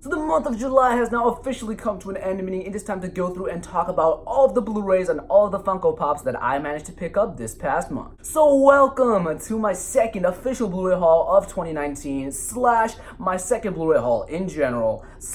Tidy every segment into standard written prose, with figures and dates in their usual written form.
So the month of July has now officially come to an end, meaning it is time to go through and talk about all of the Blu-rays and all of the Funko Pops that I managed to pick up this past month. So welcome to my second official Blu-ray haul of 2019 / my second Blu-ray haul in general /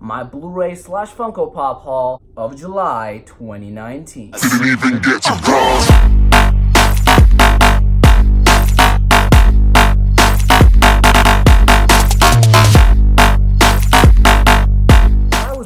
my Blu-ray / Funko Pop haul of July 2019.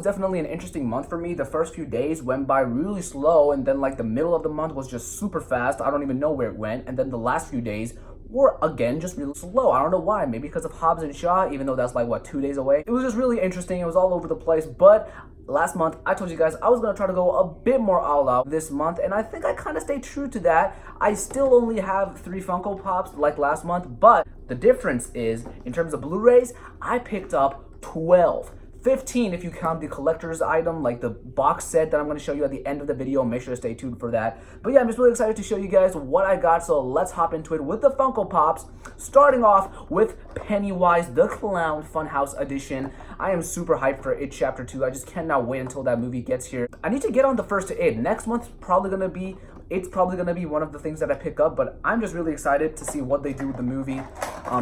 Definitely an interesting month for me. The first few days went by really slow, and then like the middle of the month was just super fast. I don't even know where it went. And then the last few days were again just really slow. I don't know why. Maybe because of Hobbs and Shaw, even though that's like what, 2 days away. It was just really interesting. It was all over the place. But last month I told you guys I was gonna try to go a bit more all out this month, and I think I kind of stayed true to that. I still only have 3 Funko Pops like last month, but the difference is in terms of Blu-rays, I picked up 12. 15 if you count the collector's item, like the box set that I'm going to show you at the end of the video. Make sure to stay tuned for that. But yeah, I'm just really excited to show you guys what I got, so let's hop into it with the Funko Pops, starting off with Pennywise the Clown Funhouse Edition. I am super hyped for It Chapter 2. I just cannot wait until that movie gets here. I need to get on the first It. Next month it's probably gonna be one of the things that I pick up, but I'm just really excited to see what they do with the movie.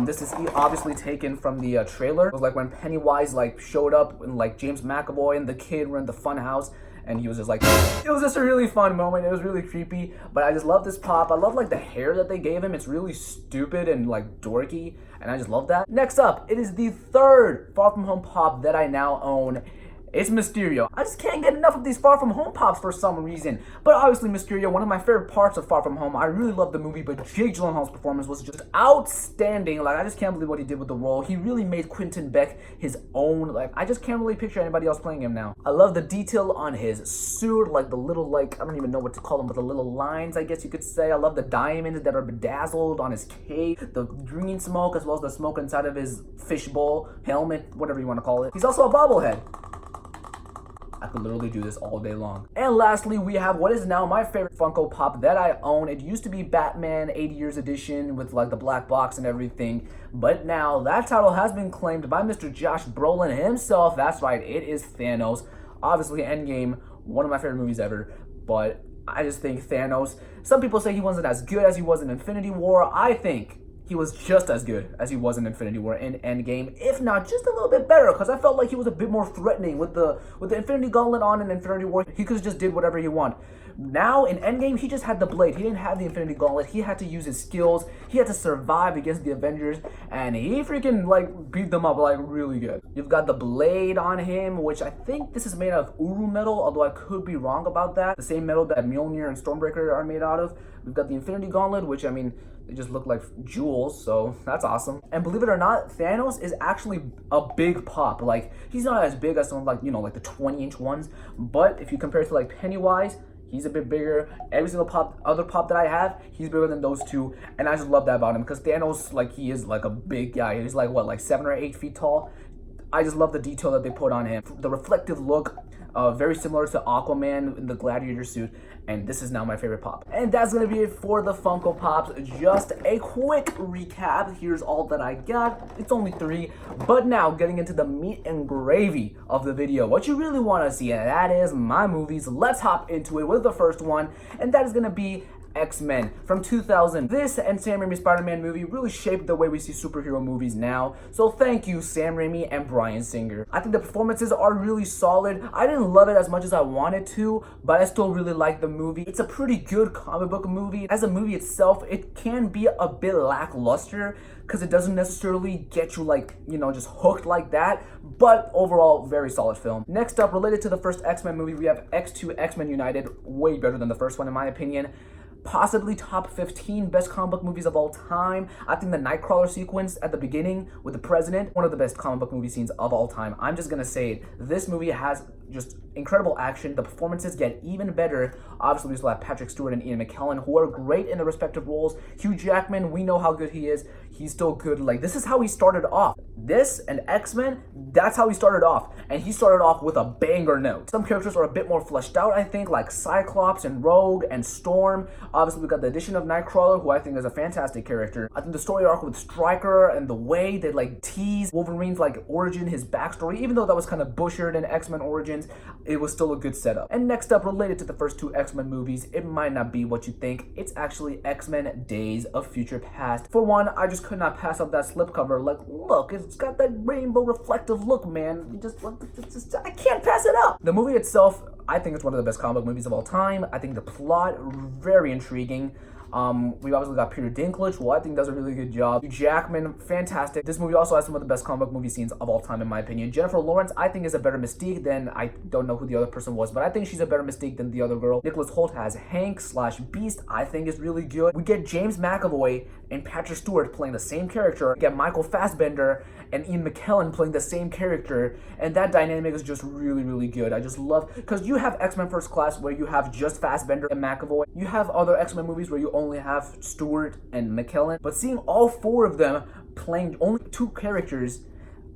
This is obviously taken from the trailer. It was like when Pennywise like showed up and like James McAvoy and the kid were in the fun house, and he was just like, it was just a really fun moment. It was really creepy, but I just love this pop. I love like the hair that they gave him. It's really stupid and like dorky, and I just love that. Next up, it is the third Far From Home pop that I now own. It's Mysterio. I just can't get enough of these Far From Home pops for some reason. But obviously Mysterio, one of my favorite parts of Far From Home. I really love the movie, but Jake Gyllenhaal's performance was just outstanding. Like, I just can't believe what he did with the role. He really made Quentin Beck his own. Like, I just can't really picture anybody else playing him now. I love the detail on his suit, like the little, like, I don't even know what to call them, but the little lines, I guess you could say. I love the diamonds that are bedazzled on his cape, the green smoke, as well as the smoke inside of his fishbowl, helmet, whatever you want to call it. He's also a bobblehead. I could literally do this all day long. And lastly, we have what is now my favorite Funko Pop that I own. It used to be Batman 80 Years Edition with like the black box and everything, but now that title has been claimed by Mr. Josh Brolin himself. That's right, it is Thanos. Obviously Endgame, one of my favorite movies ever, but I just think Thanos, some people say he wasn't as good as he was in Infinity War. I think he was just as good as he was in Infinity War and Endgame, if not just a little bit better, because I felt like he was a bit more threatening with the Infinity Gauntlet on in Infinity War. He could have just did whatever he wanted. Now in Endgame, he just had the blade. He didn't have the Infinity Gauntlet. He had to use his skills. He had to survive against the Avengers, and he freaking like beat them up like really good. You've got the blade on him, which I think this is made out of Uru metal, although I could be wrong about that. The same metal that Mjolnir and Stormbreaker are made out of. We've got the Infinity Gauntlet, which I mean, they just look like jewels, so that's awesome. And believe it or not, Thanos is actually a big pop. Like, he's not as big as some like, you know, like the 20-inch ones, but if you compare it to like Pennywise, he's a bit bigger. Every single other pop that I have, he's bigger than those two, and I just love that about him, because Thanos, like, he is like a big guy. He's like, what, like 7 or 8 feet tall? I just love the detail that they put on him. The reflective look, very similar to Aquaman in the gladiator suit, and this is now my favorite pop. And that's gonna be it for the Funko Pops. Just a quick recap. Here's all that I got. It's only 3, but now getting into the meat and gravy of the video, what you really want to see, and that is my movies. Let's hop into it with the first one, and that is gonna be X-Men from 2000. This and Sam Raimi's Spider-Man movie really shaped the way we see superhero movies now. So thank you, Sam Raimi and Bryan Singer. I think the performances are really solid. I didn't love it as much as I wanted to, but I still really like the movie. It's a pretty good comic book movie. As a movie itself, it can be a bit lackluster because it doesn't necessarily get you like, you know, just hooked like that, but overall, very solid film. Next up, related to the first X-Men movie, we have X2 X-Men United, way better than the first one in my opinion. Possibly top 15 best comic book movies of all time. I think the Nightcrawler sequence at the beginning with the president, one of the best comic book movie scenes of all time. I'm just gonna say it. This movie has just incredible action. The performances get even better. Obviously, we still have Patrick Stewart and Ian McKellen, who are great in their respective roles. Hugh Jackman, we know how good he is. He's still good. Like, this is how he started off. This and X-Men, that's how he started off. And he started off with a banger note. Some characters are a bit more fleshed out, I think, like Cyclops and Rogue and Storm. Obviously, we got the addition of Nightcrawler, who I think is a fantastic character. I think the story arc with Stryker and the way they like tease Wolverine's like origin, his backstory, even though that was kind of butchered in X-Men Origins, it was still a good setup. And next up, related to the first two X-Men movies, it might not be what you think. It's actually X-Men Days of Future Past. For one, I just could not pass up that slipcover. Like, look, it's got that rainbow reflective look, man. I can't pass it up. The movie itself, I think it's one of the best comic book movies of all time. I think the plot, very intriguing. We've obviously got Peter Dinklage, who I think does a really good job. Hugh Jackman, fantastic. This movie also has some of the best comic book movie scenes of all time, in my opinion. Jennifer Lawrence, I think, is a better Mystique than, I don't know who the other person was, but I think she's a better Mystique than the other girl. Nicholas Hoult has Hank / Beast, I think is really good. We get James McAvoy and Patrick Stewart playing the same character. We get Michael Fassbender and Ian McKellen playing the same character, and that dynamic is just really, really good. I just love, because you have X-Men First Class where you have just Fassbender and McAvoy. You have other X-Men movies where you only have Stewart and McKellen, but seeing all four of them playing only two characters,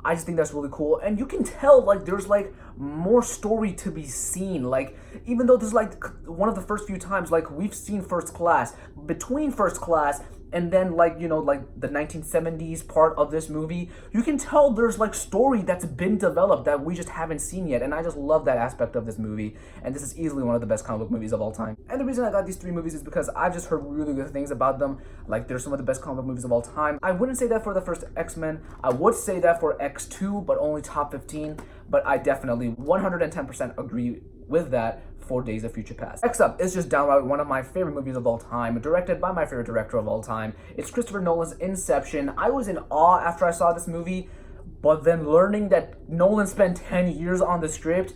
I just think that's really cool. And you can tell like there's like more story to be seen. Like, even though this is like one of the first few times like we've seen First Class, between First Class and then like, you know, like the 1970s part of this movie, you can tell there's like story that's been developed that we just haven't seen yet. And I just love that aspect of this movie. And this is easily one of the best comic book movies of all time. And the reason I got these three movies is because I've just heard really good things about them. Like, they're some of the best comic book movies of all time. I wouldn't say that for the first X-Men. I would say that for X2, but only top 15. But I definitely 110% agree with that for Days of Future Past. Next up is just downright one of my favorite movies of all time, directed by my favorite director of all time. It's Christopher Nolan's Inception. I was in awe after I saw this movie, but then learning that Nolan spent 10 years on the script,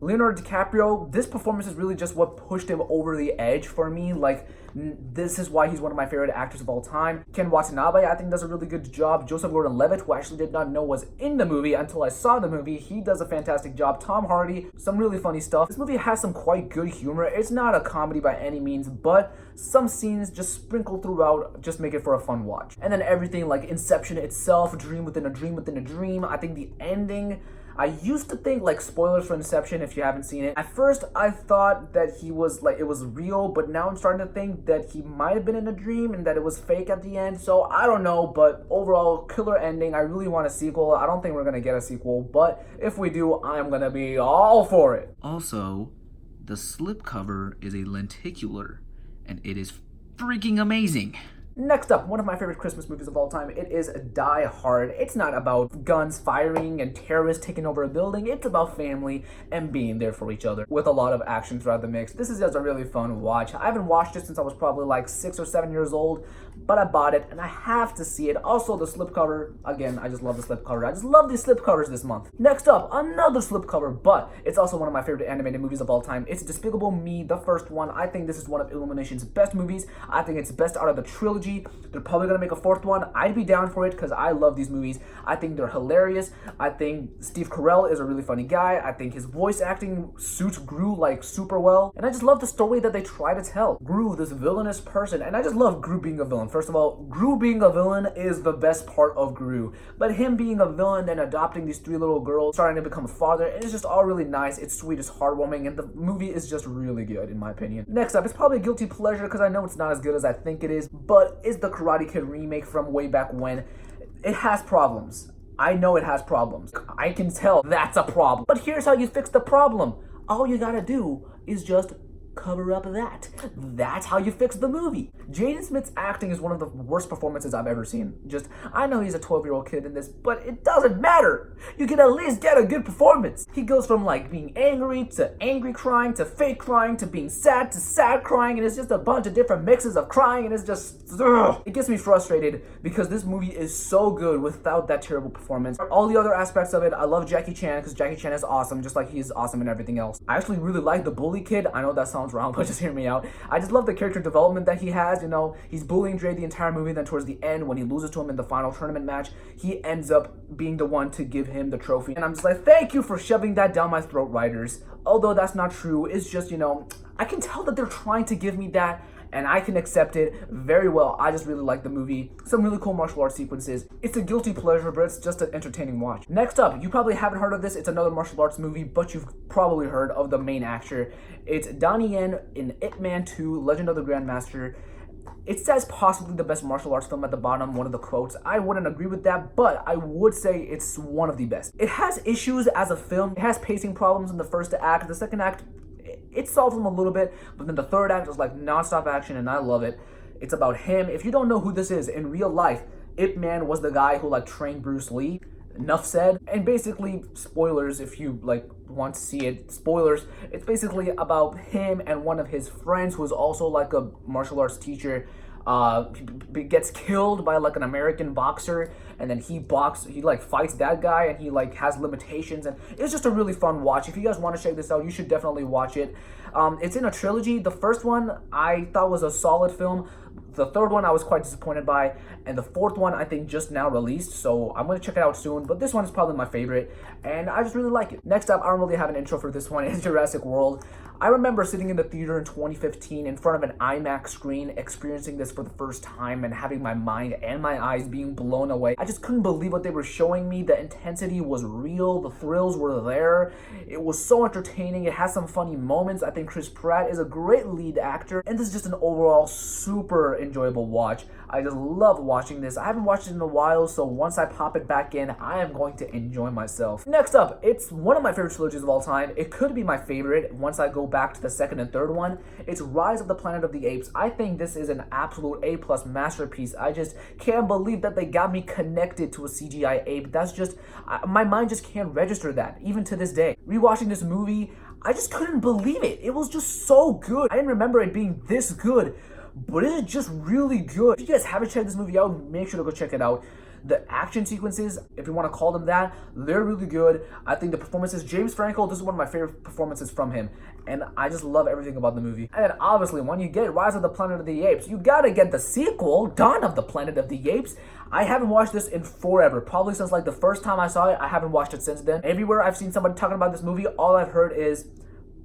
Leonardo DiCaprio, this performance is really just what pushed him over the edge for me. Like, this is why he's one of my favorite actors of all time. Ken Watanabe, I think, does a really good job. Joseph Gordon-Levitt, who I actually did not know was in the movie until I saw the movie, he does a fantastic job. Tom Hardy, some really funny stuff. This movie has some quite good humor. It's not a comedy by any means, but some scenes just sprinkled throughout just make it for a fun watch. And then everything like Inception itself, dream within a dream within a dream. I think the ending, I used to think, like, spoilers for Inception if you haven't seen it. At first, I thought that he was, like, it was real, but now I'm starting to think that he might have been in a dream and that it was fake at the end. So, I don't know, but overall, killer ending. I really want a sequel. I don't think we're gonna get a sequel, but if we do, I'm gonna be all for it. Also, the slipcover is a lenticular, and it is freaking amazing. Next up, one of my favorite Christmas movies of all time, it is Die Hard. It's not about guns firing and terrorists taking over a building. It's about family and being there for each other with a lot of action throughout the mix. This is just a really fun watch. I haven't watched it since I was probably like 6 or 7 years old, but I bought it and I have to see it. Also, the slipcover, again, I just love the slipcover. I just love these slipcovers this month. Next up, another slipcover, but it's also one of my favorite animated movies of all time. It's Despicable Me, the first one. I think this is one of Illumination's best movies. I think it's best out of the trilogy. They're probably gonna make a fourth one. I'd be down for it because I love these movies. I think they're hilarious. I think Steve Carell is a really funny guy. I think his voice acting suits Gru like super well. And I just love the story that they try to tell. Gru, this villainous person, and I just love Gru being a villain. First of all, Gru being a villain is the best part of Gru. But him being a villain and adopting these 3 little girls, starting to become a father, it's just all really nice. It's sweet, it's heartwarming, and the movie is just really good in my opinion. Next up, it's probably a guilty pleasure because I know it's not as good as I think it is, but it's the Karate Kid remake from way back when. It has problems. I know it has problems. I can tell that's a problem. But here's how you fix the problem. All you gotta do is just cover up that. That's how you fix the movie. Jaden Smith's acting is one of the worst performances I've ever seen. Just, I know he's a 12-year-old kid in this, but it doesn't matter. You can at least get a good performance. He goes from like being angry to angry crying to fake crying to being sad to sad crying, and it's just a bunch of different mixes of crying, and it's just, ugh. It gets me frustrated because this movie is so good without that terrible performance. All the other aspects of it, I love Jackie Chan because Jackie Chan is awesome, just like he's awesome in everything else. I actually really like the bully kid. I know that sounds wrong, but just hear me out. I just love the character development that he has. You know, he's bullying Dre the entire movie, then towards the end when he loses to him in the final tournament match, he ends up being the one to give him the trophy, and I'm just like, thank you for shoving that down my throat, writers. Although that's not true, it's just, you know, I can tell that they're trying to give me that, and I can accept it very well. I just really like the movie. Some really cool martial arts sequences. It's a guilty pleasure, but it's just an entertaining watch. Next up, you probably haven't heard of this. It's another martial arts movie, but you've probably heard of the main actor. It's Donnie Yen in Ip Man 2, Legend of the Grandmaster. It says possibly the best martial arts film at the bottom, one of the quotes. I wouldn't agree with that, but I would say it's one of the best. It has issues as a film. It has pacing problems in the first act. The second act, it solves them a little bit, but then the third act is like non-stop action, and I love it. It's about him. If you don't know who this is, in real life, Ip Man was the guy who like trained Bruce Lee. Enough said. And basically, spoilers if you like want to see it, spoilers, it's basically about him and one of his friends who is also like a martial arts teacher. Gets killed by like an American boxer, and then he like fights that guy, and he like has limitations, and it's just a really fun watch. If you guys want to check this out, you should definitely watch it. It's in a trilogy. The first one I thought was a solid film. The third one I was quite disappointed by, and the fourth one I think just now released, so I'm going to check it out soon, but this one is probably my favorite, and I just really like it. Next up, I don't really have an intro for this one. It's Jurassic World. I remember sitting in the theater in 2015 in front of an IMAX screen, experiencing this for the first time and having my mind and my eyes being blown away. I just couldn't believe what they were showing me. The intensity was real. The thrills were there. It was so entertaining. It has some funny moments. I think Chris Pratt is a great lead actor, and this is just an overall super enjoyable watch. I just love watching this. I haven't watched it in a while, so once I pop it back in, I am going to enjoy myself. Next up, it's one of my favorite trilogies of all time. It could be my favorite once I go back to the second and third one. It's Rise of the Planet of the Apes. I think this is an absolute A+ masterpiece. I just can't believe that they got me connected to a CGI ape. That's just, my mind just can't register that, even to this day. Rewatching this movie, I just couldn't believe it. It was just so good. I didn't remember it being this good, but it is just really good. If you guys haven't checked this movie out, make sure to go check it out. The action sequences, if you want to call them that, they're really good. I think the performances, James Franco, this is one of my favorite performances from him, and I just love everything about the movie. And obviously, when you get Rise of the Planet of the Apes, you gotta get the sequel, Dawn of the Planet of the Apes. I haven't watched this in forever, probably since like the first time I saw it. I haven't watched it since then. Everywhere I've seen somebody talking about this movie, all I've heard is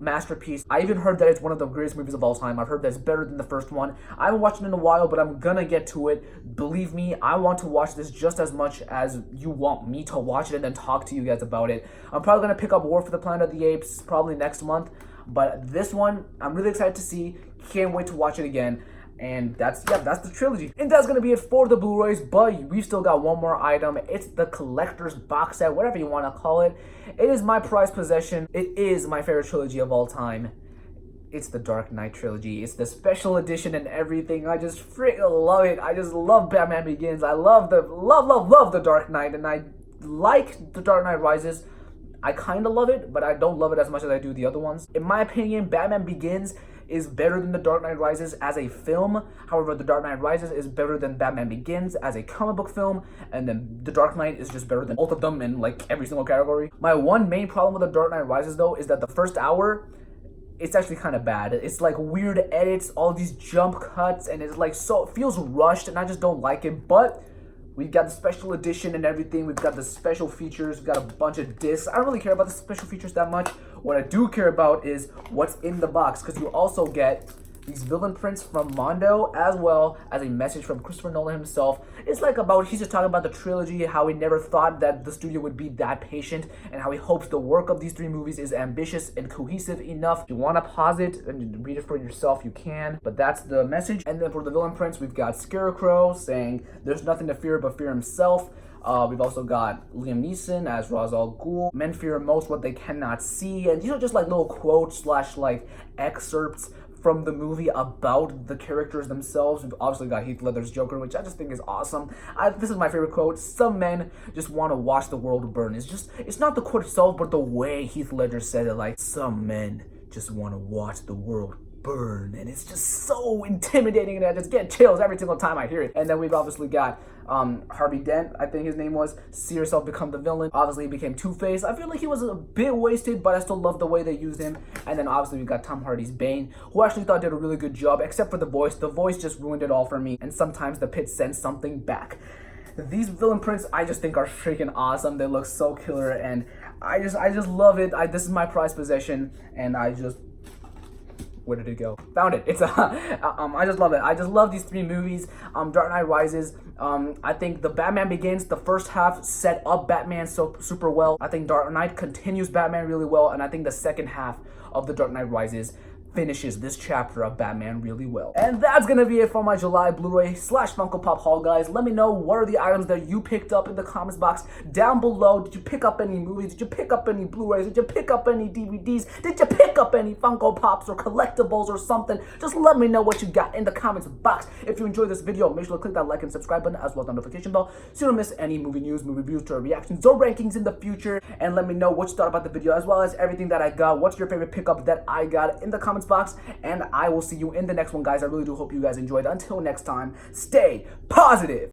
masterpiece. I even heard that it's one of the greatest movies of all time. I've heard that it's better than the first one. I haven't watched it in a while, but I'm gonna get to it. Believe me, I want to watch this just as much as you want me to watch it and then talk to you guys about it. I'm probably gonna pick up War for the Planet of the Apes probably next month, but this one I'm really excited to see. Can't wait to watch it again. And that's the trilogy. And that's gonna be it for the Blu-rays, but we've still got one more item. It's the collector's box set, whatever you want to call it. It is my prized possession. It is my favorite trilogy of all time. It's the Dark Knight trilogy. It's the special edition and everything. I just freaking love it. I just love Batman Begins. I love the Dark Knight, and I like the Dark Knight Rises. I kind of love it, but I don't love it as much as I do the other ones. In my opinion, Batman Begins is better than The Dark Knight Rises as a film. However, The Dark Knight Rises is better than Batman Begins as a comic book film, and then The Dark Knight is just better than both of them in like every single category. My one main problem with The Dark Knight Rises though is that the first hour, it's actually kind of bad. It's like weird edits, all these jump cuts, and it's like so, it feels rushed, and I just don't like it. But we've got the special edition and everything. We've got the special features. We've got a bunch of discs. I don't really care about the special features that much. What I do care about is what's in the box, because you also get these villain prints from Mondo, as well as a message from Christopher Nolan himself. It's like about, he's just talking about the trilogy, how he never thought that the studio would be that patient, and how he hopes the work of these three movies is ambitious and cohesive enough. If you want to pause it and read it for yourself, you can, but that's the message. And then for the villain prints, we've got Scarecrow saying there's nothing to fear but fear himself. We've also got Liam Neeson as Ra's al Ghul. Men fear most what they cannot see, and these are just like little quotes slash like excerpts from the movie about the characters themselves. We've obviously got Heath Ledger's Joker, which I just think is awesome. This is my favorite quote. Some men just want to watch the world burn. It's not the quote itself, but the way Heath Ledger said it, like, some men just want to watch the world burn, and it's just so intimidating, and I just get chills every single time I hear it. And then we've obviously got Harvey Dent, I think his name was, see yourself become the villain. Obviously he became Two-Face. I feel like he was a bit wasted, but I still love the way they used him. And then obviously we got Tom Hardy's Bane, who I actually thought did a really good job, except for the voice. The voice just ruined it all for me, and sometimes the pit sends something back. These villain prints I just think are freaking awesome. They look so killer, and I just love it. This is my prized possession, and I just Where did it go? Found it. It's I just love it. I just love these three movies. Dark Knight Rises. I think the Batman Begins, the first half set up Batman so super well. I think Dark Knight continues Batman really well, and I think the second half of the Dark Knight Rises finishes this chapter of Batman really well. And that's gonna be it for my July Blu-ray / Funko Pop haul, guys. Let me know what are the items that you picked up in the comments box down below. Did you pick up any movies? Did you pick up any Blu-rays? Did you pick up any DVDs? Did you pick up any Funko Pops or collectibles or something? Just let me know what you got in the comments box. If you enjoyed this video, make sure to click that like and subscribe button as well as the notification bell so you don't miss any movie news, movie reviews, or reactions or rankings in the future. And let me know what you thought about the video as well as everything that I got. What's your favorite pickup that I got in the comments box? And I will see you in the next one, guys. I really do hope you guys enjoyed. Until next time, stay positive.